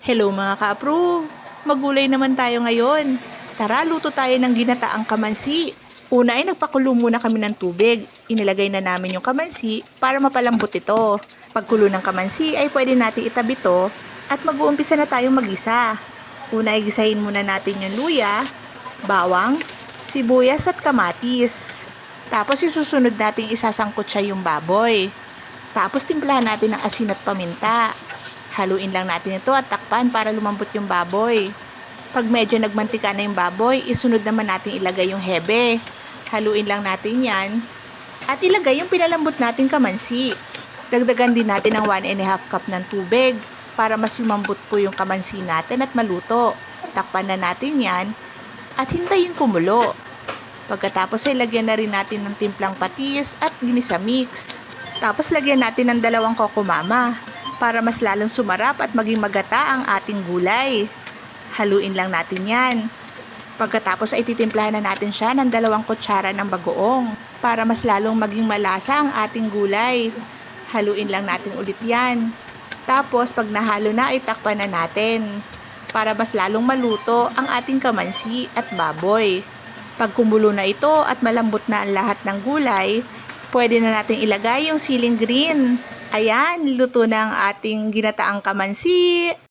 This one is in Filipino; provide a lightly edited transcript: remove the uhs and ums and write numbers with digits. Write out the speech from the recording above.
Hello mga ka-approve! Magulay naman tayo ngayon. Tara, luto tayo ng ginataang kamansi. Una ay nagpakulo muna kami ng tubig. Inilagay na namin yung kamansi para mapalambot ito. Pagkulo ng kamansi ay pwede natin itabi to at mag-uumpisa na tayong magisa. Una ay gisahin muna natin yung luya, bawang, sibuyas at kamatis. Tapos isusunod natin isasangkot siya yung baboy. Tapos timplahan natin ng asin at paminta. Haluin lang natin ito at takpan para lumambot yung baboy. Pag medyo nagmantika na yung baboy, isunod naman natin ilagay yung hebe. Haluin lang natin yan. At ilagay yung pinalambot natin kamansi. Dagdagan din natin ng 1½ cup ng tubig para mas lumambot po yung kamansi natin at maluto. Takpan na natin yan at hintayin kumulo. Pagkatapos ay lagyan na rin natin ng timplang patis at ginisa mix. Tapos lagyan natin ng 2 kokomama para mas lalong sumarap at maging magata ang ating gulay. Haluin lang natin yan. Pagkatapos ay titimplahan na natin siya ng 2 kutsara ng bagoong para mas lalong maging malasa ang ating gulay. Haluin lang natin ulit yan. Tapos pag nahalo na ay takpan na natin para mas lalong maluto ang ating kamansi at baboy. Pag kumulo na ito at malambot na ang lahat ng gulay, pwede na natin ilagay yung siling green. Ayan, luto na ang ating ginataang kamansi.